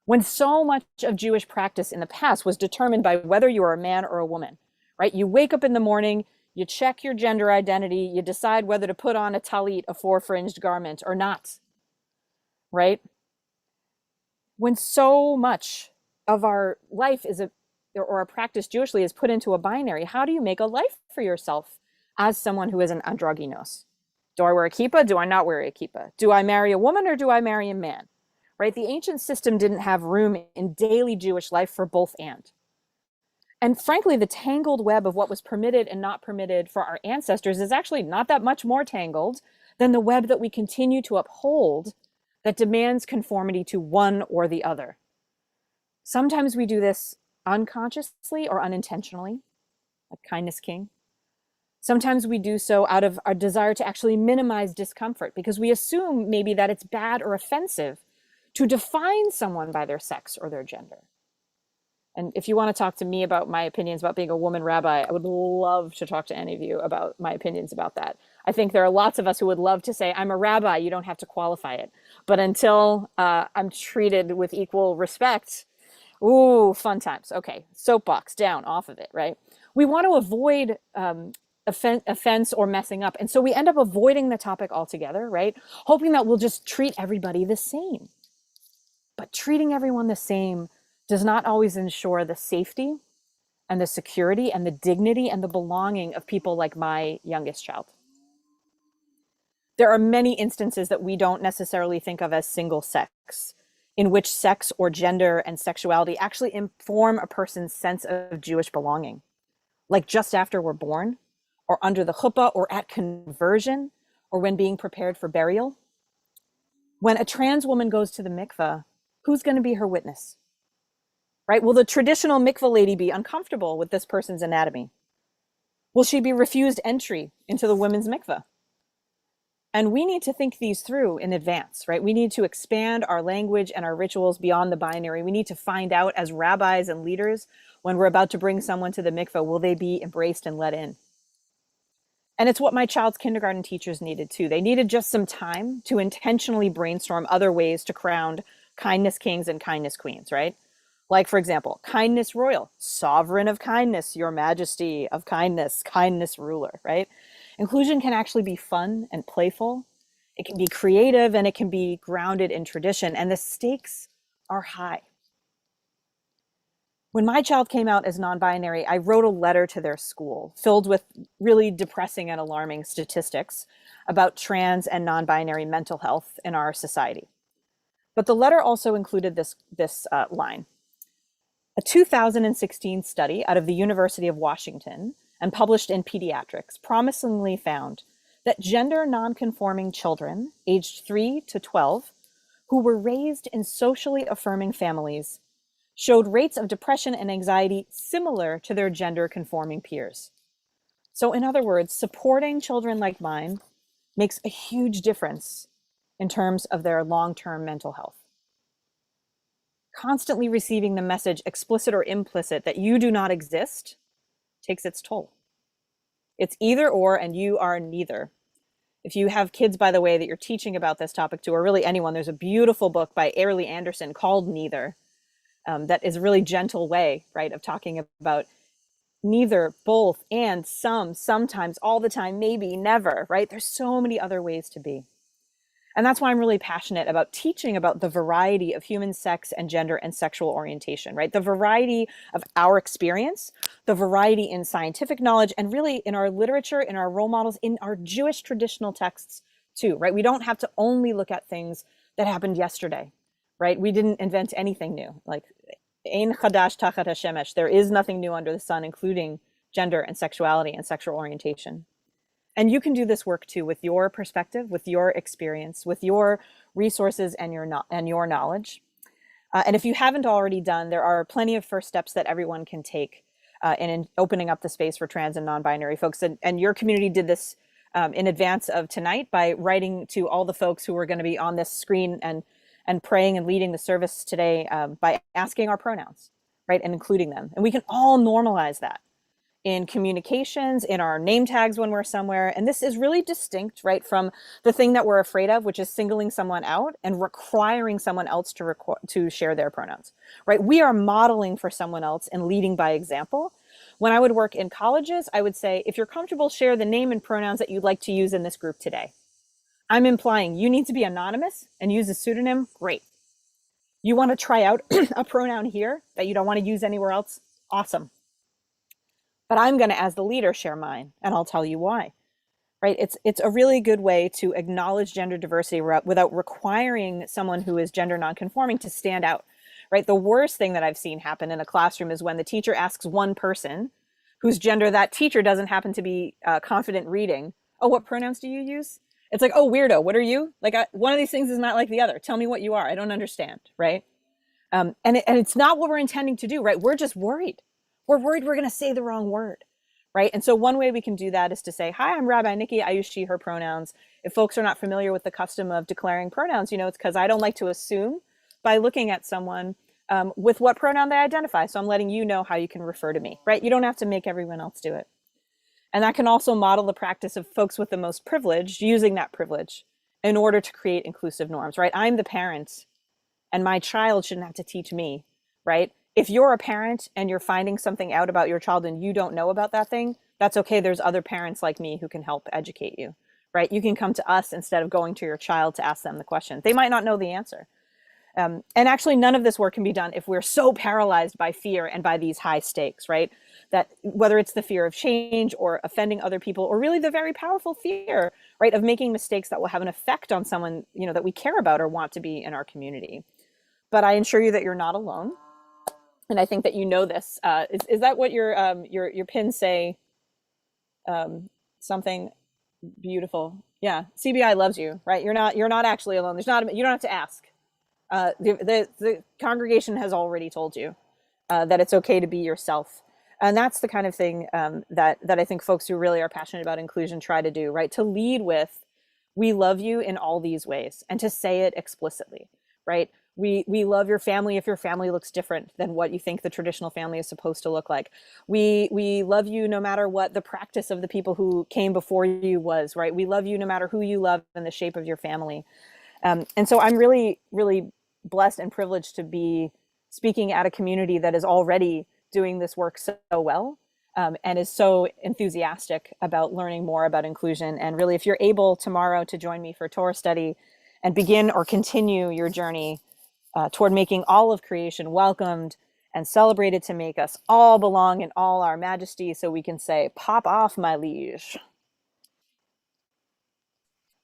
When so much of Jewish practice in the past was determined by whether you are a man or a woman, right? You wake up in the morning, you check your gender identity, you decide whether to put on a talit, a four-fringed garment, or not, right? When so much of our life or our practice Jewishly is put into a binary, how do you make a life for yourself as someone who is an androgynous? Do I wear a kippah? Do I not wear a kippah? Do I marry a woman or do I marry a man? Right? The ancient system didn't have room in daily Jewish life for both and. And frankly, the tangled web of what was permitted and not permitted for our ancestors is actually not that much more tangled than the web that we continue to uphold that demands conformity to one or the other. Sometimes we do this unconsciously or unintentionally, like Kindness King. Sometimes we do so out of our desire to actually minimize discomfort because we assume maybe that it's bad or offensive to define someone by their sex or their gender. And if you want to talk to me about my opinions about being a woman rabbi, I would love to talk to any of you about my opinions about that. I think there are lots of us who would love to say, I'm a rabbi, you don't have to qualify it. But until I'm treated with equal respect, ooh, fun times. Okay, soapbox, down, off of it, right? We want to avoid offense or messing up. And so we end up avoiding the topic altogether, right? Hoping that we'll just treat everybody the same. But treating everyone the same does not always ensure the safety and the security and the dignity and the belonging of people like my youngest child. There are many instances that we don't necessarily think of as single sex, in which sex or gender and sexuality actually inform a person's sense of Jewish belonging, like just after we're born, or under the chuppah, or at conversion, or when being prepared for burial. When a trans woman goes to the mikveh, who's going to be her witness? Right? Will the traditional mikveh lady be uncomfortable with this person's anatomy? Will she be refused entry into the women's mikveh? And we need to think these through in advance, right? We need to expand our language and our rituals beyond the binary. We need to find out as rabbis and leaders, when we're about to bring someone to the mikveh, will they be embraced and let in? And it's what my child's kindergarten teachers needed too. They needed just some time to intentionally brainstorm other ways to crown kindness kings and kindness queens, right? Like, for example, kindness royal, sovereign of kindness, your majesty of kindness, kindness ruler, right? Inclusion can actually be fun and playful. It can be creative and it can be grounded in tradition, and the stakes are high. When my child came out as non-binary, I wrote a letter to their school filled with really depressing and alarming statistics about trans and non-binary mental health in our society. But the letter also included this line. A 2016 study out of the University of Washington and published in Pediatrics promisingly found that gender non-conforming children aged 3 to 12 who were raised in socially affirming families showed rates of depression and anxiety similar to their gender conforming peers. So in other words, supporting children like mine makes a huge difference in terms of their long-term mental health. Constantly receiving the message, explicit or implicit, that you do not exist takes its toll. It's either or, and you are neither. If you have kids, by the way, that you're teaching about this topic to, or really anyone, there's a beautiful book by Airlie Anderson called Neither, that is a really gentle way, right, of talking about neither, both, and some, sometimes, all the time, maybe, never, right? There's so many other ways to be. And that's why I'm really passionate about teaching about the variety of human sex and gender and sexual orientation, right? The variety of our experience, the variety in scientific knowledge, and really in our literature, in our role models, in our Jewish traditional texts too, right? We don't have to only look at things that happened yesterday, right? We didn't invent anything new. Like, Ein chadash tachat hashemesh. There is nothing new under the sun, including gender and sexuality and sexual orientation. And you can do this work too with your perspective, with your experience, with your resources and your knowledge. And if you haven't already done, there are plenty of first steps that everyone can take in opening up the space for trans and non-binary folks. And your community did this in advance of tonight by writing to all the folks who are going to be on this screen and praying and leading the service today by asking our pronouns, right, and including them. And we can all normalize that in communications, in our name tags when we're somewhere. And this is really distinct, right, from the thing that we're afraid of, which is singling someone out and requiring someone else to share their pronouns, right? We are modeling for someone else and leading by example. When I would work in colleges, I would say, if you're comfortable, share the name and pronouns that you'd like to use in this group today. I'm implying you need to be anonymous and use a pseudonym. Great. You want to try out a pronoun here that you don't want to use anywhere else? Awesome. But I'm going to, as the leader, share mine, and I'll tell you why, right? It's a really good way to acknowledge gender diversity without requiring someone who is gender nonconforming to stand out, right? The worst thing that I've seen happen in a classroom is when the teacher asks one person whose gender that teacher doesn't happen to be confident reading, oh, what pronouns do you use? It's like, oh, weirdo, what are you? Like, one of these things is not like the other. Tell me what you are. I don't understand, right? And it's not what we're intending to do, right? We're just worried. We're worried we're going to say the wrong word, right? And so one way we can do that is to say, hi, I'm Rabbi Nikki. I use she, her pronouns. If folks are not familiar with the custom of declaring pronouns, it's because I don't like to assume by looking at someone with what pronoun they identify. So I'm letting you know how you can refer to me, right? You don't have to make everyone else do it. And that can also model the practice of folks with the most privilege using that privilege in order to create inclusive norms, right? I'm the parent and my child shouldn't have to teach me, right? If you're a parent and you're finding something out about your child and you don't know about that thing, that's okay. There's other parents like me who can help educate you, right? You can come to us instead of going to your child to ask them the question. They might not know the answer. And actually, none of this work can be done if we're so paralyzed by fear and by these high stakes, right? That whether it's the fear of change or offending other people, or really the very powerful fear, right, of making mistakes that will have an effect on someone, that we care about or want to be in our community. But I assure you that you're not alone. And I think that this. Is that what your pins say? Something beautiful. Yeah, CBI loves you, right? You're not actually alone. You don't have to ask. The congregation has already told you that it's okay to be yourself, and that's the kind of thing that I think folks who really are passionate about inclusion try to do, right? To lead with, we love you in all these ways, and to say it explicitly, right? We love your family if your family looks different than what you think the traditional family is supposed to look like. We love you no matter what the practice of the people who came before you was, right? We love you no matter who you love and the shape of your family. And so I'm really, really blessed and privileged to be speaking at a community that is already doing this work so well and is so enthusiastic about learning more about inclusion. And really, if you're able tomorrow to join me for Torah study and begin or continue your journey toward making all of creation welcomed and celebrated, to make us all belong in all our majesty, so we can say, pop off, my liege.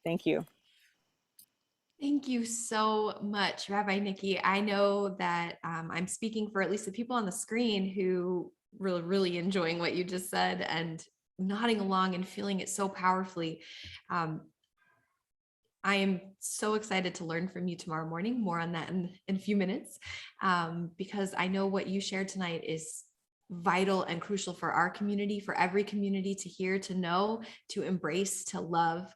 Thank you. Thank you so much, Rabbi Nikki. I know that I'm speaking for at least the people on the screen who really, really enjoying what you just said and nodding along and feeling it so powerfully. I am so excited to learn from you tomorrow morning. More on that in a few minutes, because I know what you shared tonight is vital and crucial for our community, for every community to hear, to know, to embrace, to love.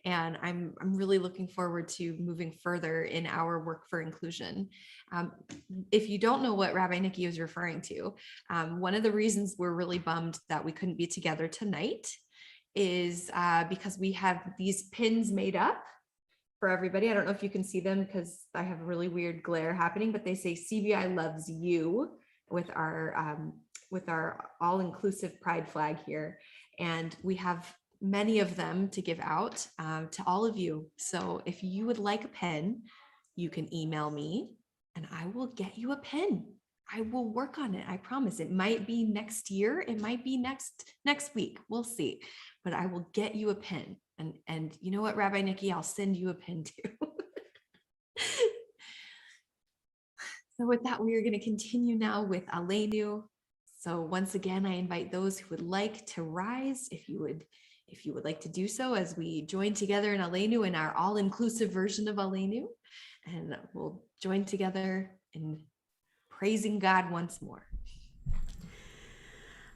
And I'm really looking forward to moving further in our work for inclusion. If you don't know what Rabbi Nikki was referring to, one of the reasons we're really bummed that we couldn't be together tonight is because we have these pins made up for everybody. I don't know if you can see them because I have a really weird glare happening, but they say CBI loves you with our all-inclusive pride flag here. And we have many of them to give out to all of you. So if you would like a pen, you can email me and I will get you a pen. I will work on it. I promise. It might be next year. It might be next week. We'll see. But I will get you a pen. And you know what, Rabbi Nikki, I'll send you a pen too. So with that, we are going to continue now with Aleinu. So once again, I invite those who would like to rise, if you would like to do so, as we join together in Aleinu, in our all-inclusive version of Aleinu, and we'll join together in praising God once more.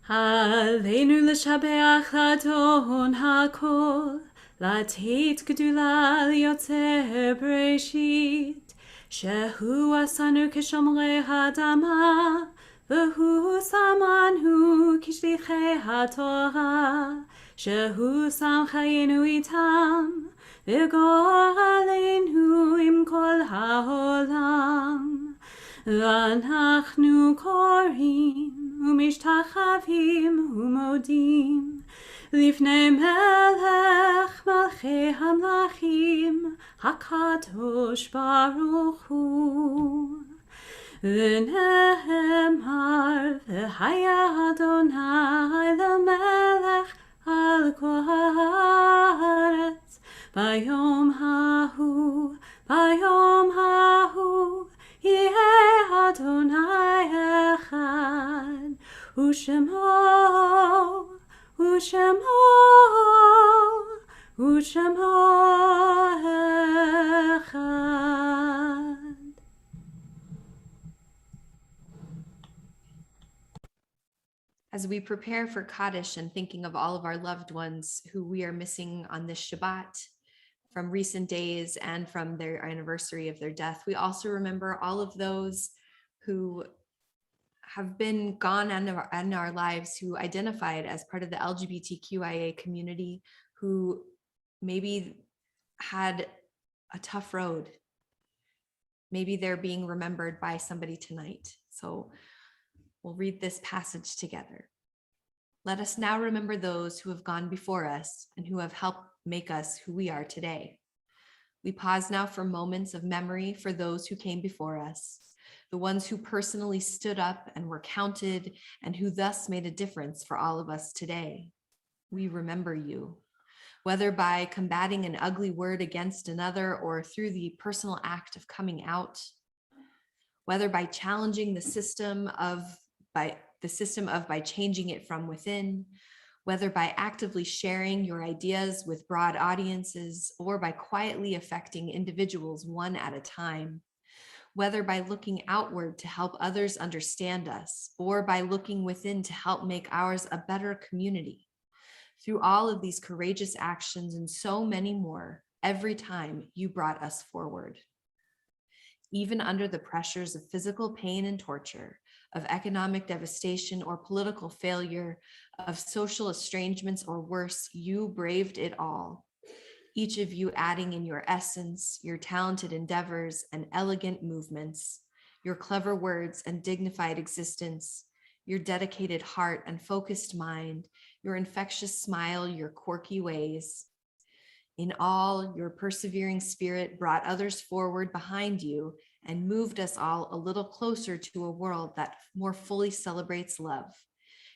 Aleinu l'shabeach l'adon hakol, לתת גדולה ליוצר בראשית, שהוא עשנו כשומרי האדמה, והוא שמנו כשליחי התורה, שהוא שם חיינו איתם, וגורלנו עם כל העולם. ואנחנו קוראים ומשתחווים ומודים לפני מלך מלכי המלכים הקדוש ברוך הוא. ונאמר והיה אדוני למלך על כל הארץ ביום ההוא יהיה אדוני אחד ושמו אחד. As we prepare for Kaddish and thinking of all of our loved ones who we are missing on this Shabbat from recent days and from their anniversary of their death, we also remember all of those who have been gone in our lives, who identified as part of the LGBTQIA community, who maybe had a tough road. Maybe they're being remembered by somebody tonight. So we'll read this passage together. Let us now remember those who have gone before us and who have helped make us who we are today. We pause now for moments of memory for those who came before us, the ones who personally stood up and were counted and who thus made a difference for all of us today. We remember you, whether by combating an ugly word against another or through the personal act of coming out, whether by challenging the system of by changing it from within, whether by actively sharing your ideas with broad audiences or by quietly affecting individuals one at a time, whether by looking outward to help others understand us or by looking within to help make ours a better community. Through all of these courageous actions and so many more, every time you brought us forward. Even under the pressures of physical pain and torture, of economic devastation or political failure, of social estrangements or worse, you braved it all. Each of you adding in your essence, your talented endeavors and elegant movements, your clever words and dignified existence, your dedicated heart and focused mind, your infectious smile, your quirky ways. In all, your persevering spirit brought others forward behind you and moved us all a little closer to a world that more fully celebrates love.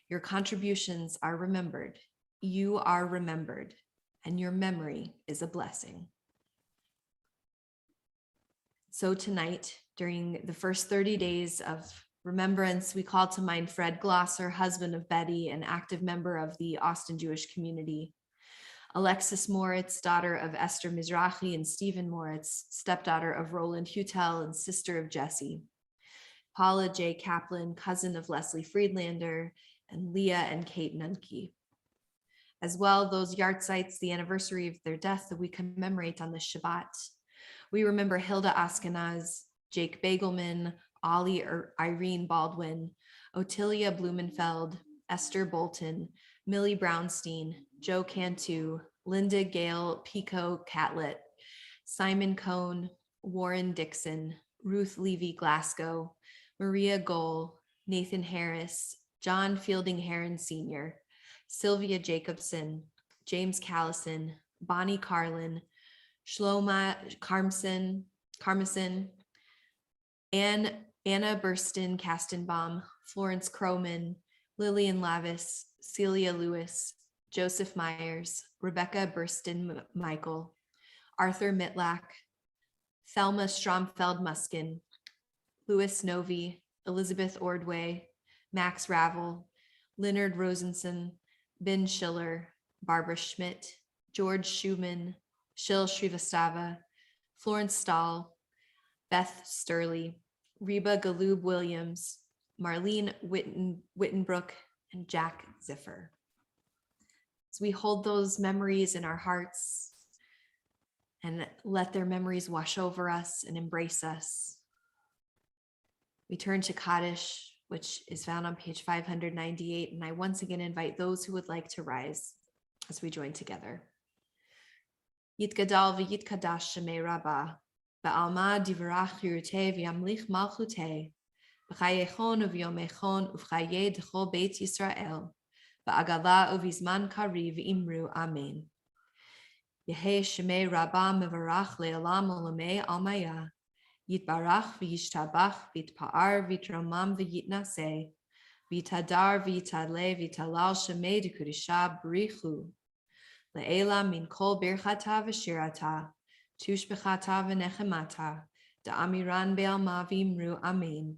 Your contributions are remembered. You are remembered, and your memory is a blessing. So tonight, during the first 30 days of remembrance, we call to mind Fred Glosser, husband of Betty, an active member of the Austin Jewish community. Alexis Moritz, daughter of Esther Mizrahi and Stephen Moritz, stepdaughter of Roland Hutel and sister of Jesse. Paula J. Kaplan, cousin of Leslie Friedlander, and Leah and Kate Nunke. As well, those yahrzeits, the anniversary of their death that we commemorate on this Shabbat. We remember Hilda Askenaz, Jake Bagelman, Ollie Irene Baldwin, Otilia Blumenfeld, Esther Bolton, Millie Brownstein, Joe Cantu, Linda Gale Pico Catlett, Simon Cohn, Warren Dixon, Ruth Levy Glasgow, Maria Gohl, Nathan Harris, John Fielding Heron Sr., Sylvia Jacobson, James Callison, Bonnie Carlin, Shloma Carmison, Anna Burston Castenbaum, Florence Croman, Lillian Lavis, Celia Lewis, Joseph Myers, Rebecca Burston Michael, Arthur Mitlach, Thelma Stromfeld Muskin, Louis Novi, Elizabeth Ordway, Max Ravel, Leonard Rosenson, Ben Schiller, Barbara Schmidt, George Schumann, Shil Shrivastava, Florence Stahl, Beth Sturley, Reba Galoob Williams, Marlene Wittenbrook, and Jack Ziffer. As we hold those memories in our hearts and let their memories wash over us and embrace us, we turn to Kaddish, which is found on page 598, and I once again invite those who would like to rise as we join together. Yitgadal v'yitkadash shemei Rabbah, ba'alma divrach yiruteh v'yamlich malchuteh, b'chayechon uv'yomechon uv'chaye d'chol beit Yisrael, ba'agala uv'izman kari v'imru amen. Yehei shemei Rabbah mevarach le'olam olamei almaya, Yitbarach v'yishtabach v'yitpa'ar v'yitramam v'yitnaseh, v'yitadar v'yitadle v'yitalal shemei d'kudisha b'richu, le'ela min kol birchata v'shirata, tushbechata v'nechemata, da'amiran be'alma v'imru amen.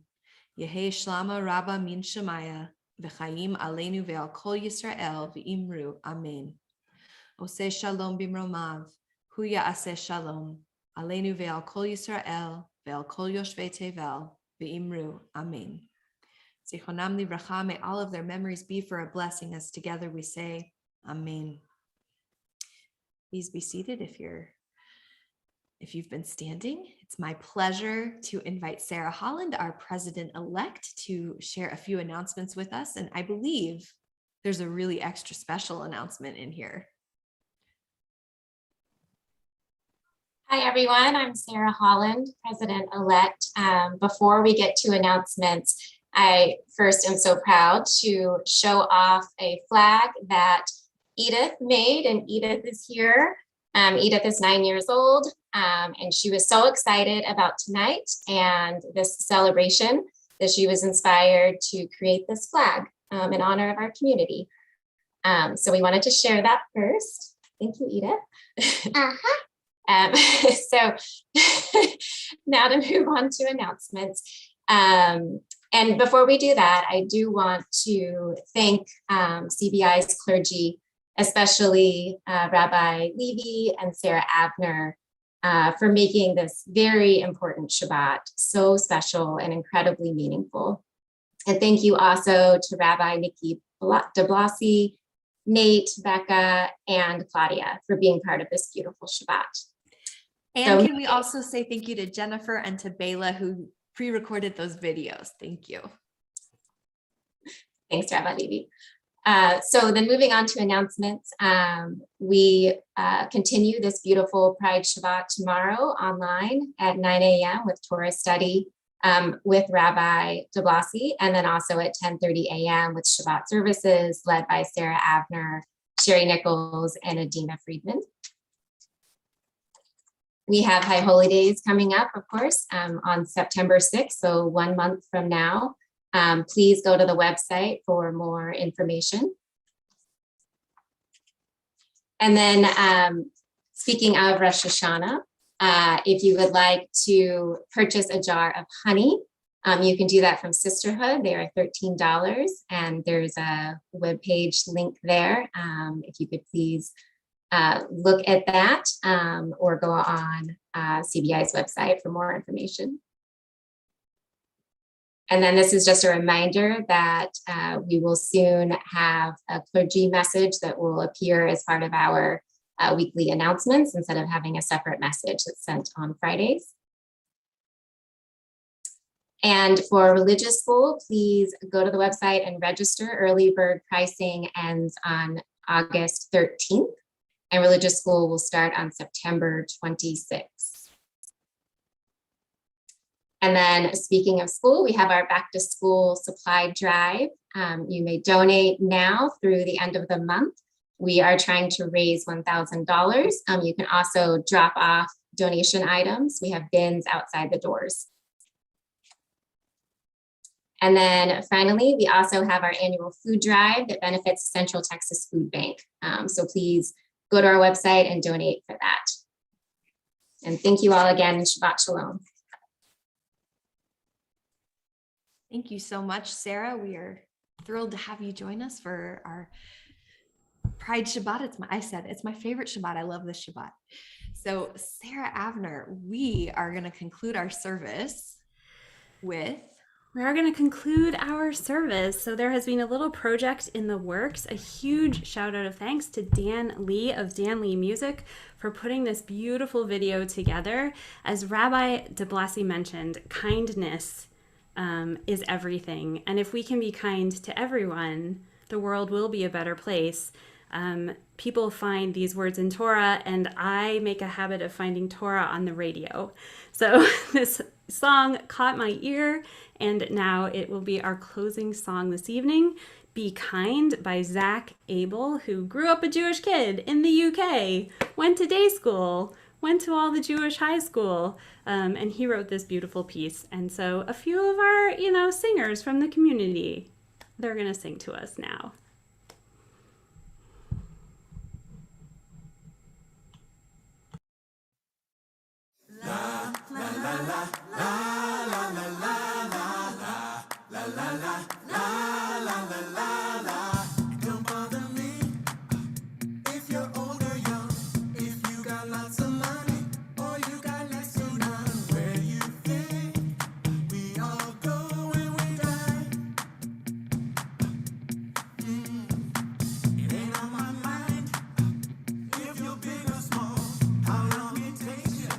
Yehei shlama rabba min shemaya, v'chayim aleinu ve'al kol Yisrael v'imru amen. Oseh shalom b'mromav, hu ya'aseh shalom, aleinu ve'al kol Yisrael, ve'al kol yoshvei tevel, v'imru amen. Zichronam livracha, may all of their memories be for a blessing, as together we say, amen. Please be seated if you've been standing. It's my pleasure to invite Sarah Holland, our president-elect, to share a few announcements with us. And I believe there's a really extra special announcement in here. Hi, everyone. I'm Sarah Holland, president-elect. Before we get to announcements, I first am so proud to show off a flag that Edith made, and Edith is here. Edith is 9 years old, and she was so excited about tonight and this celebration that she was inspired to create this flag in honor of our community. So we wanted to share that first. Thank you, Edith. So now to move on to announcements. And before we do that, I do want to thank CBI's clergy, especially Rabbi Levy and Sarah Abner, for making this very important Shabbat so special and incredibly meaningful. And thank you also to Rabbi Nikki de Blasi, Nate, Becca, and Claudia for being part of this beautiful Shabbat. And can we also say thank you to Jennifer and to Bela, who pre-recorded those videos. Thank you. Thanks, Rabbi Levy. So then moving on to announcements, we continue this beautiful Pride Shabbat tomorrow online at 9 a.m. with Torah study with Rabbi de Blasi, and then also at 10:30 a.m. with Shabbat services led by Sarah Abner, Sherry Nichols, and Adina Friedman. We have High Holy Days coming up, of course, on September 6th, so 1 month from now. Please go to the website for more information. And then speaking of Rosh Hashanah, if you would like to purchase a jar of honey, you can do that from Sisterhood. They are $13, and there's a webpage link there. If you could please look at that or go on CBI's website for more information. And then this is just a reminder that we will soon have a clergy message that will appear as part of our weekly announcements instead of having a separate message that's sent on Fridays. And for religious school, please go to the website and register. Early bird pricing ends on August 13th. and religious school will start on September 26th. And then speaking of school, we have our back to school supply drive. You may donate now through the end of the month. We are trying to raise $1,000. You can also drop off donation items. We have bins outside the doors. And then finally, we also have our annual food drive that benefits Central Texas Food Bank. So please go to our website and donate for that. And thank you all again. Shabbat Shalom. Thank you so much, Sarah. We are thrilled to have you join us for our Pride Shabbat. It's my favorite Shabbat. I love this Shabbat. So Sarah Avner, we are going to conclude our service with... We are going to conclude our service. So there has been a little project in the works. A huge shout out of thanks to Dan Lee of Dan Lee Music for putting this beautiful video together. As Rabbi de Blasi mentioned, kindness is everything. And if we can be kind to everyone, the world will be a better place. People find these words in Torah, and I make a habit of finding Torah on the radio. So this song caught my ear, and now it will be our closing song this evening, Be Kind by Zach Abel, who grew up a Jewish kid in the UK, went to day school, went to all the Jewish high school, and he wrote this beautiful piece. And so a few of our, singers from the community, they're going to sing to us now. La la la la la la la la la la la la la la la la. Don't bother me if you're old or young, if you got lots of money or you got less to none. Where you think we all go when we die? It ain't on my mind if you're big or small, how long it takes you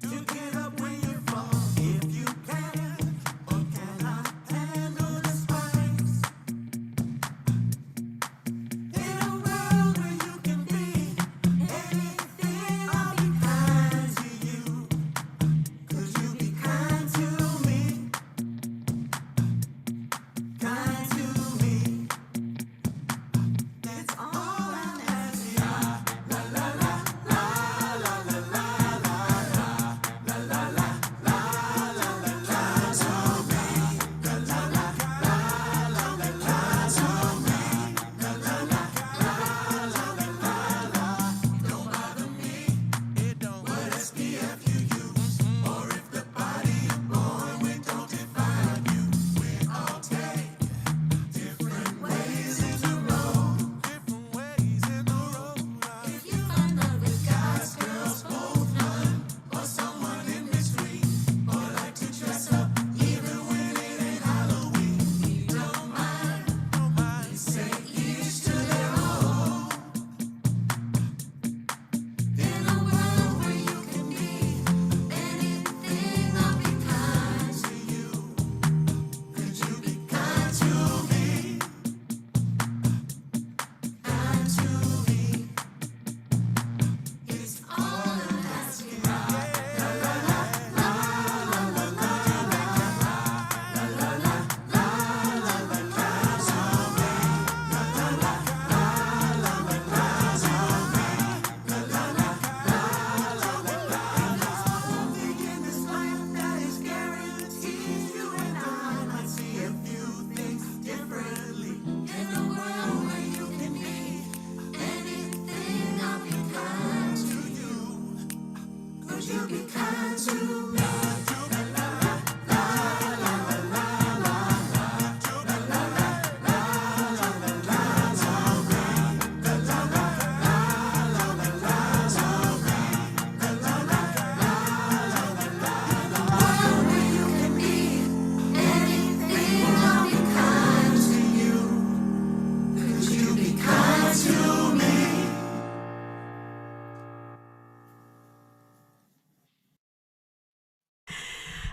to get up when you fall.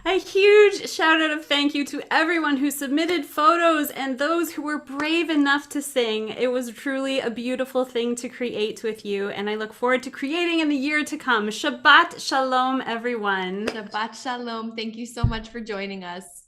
A huge shout out of thank you to everyone who submitted photos and those who were brave enough to sing. It was truly a beautiful thing to create with you, and I look forward to creating in the year to come. Shabbat Shalom, everyone. Shabbat Shalom. Thank you so much for joining us.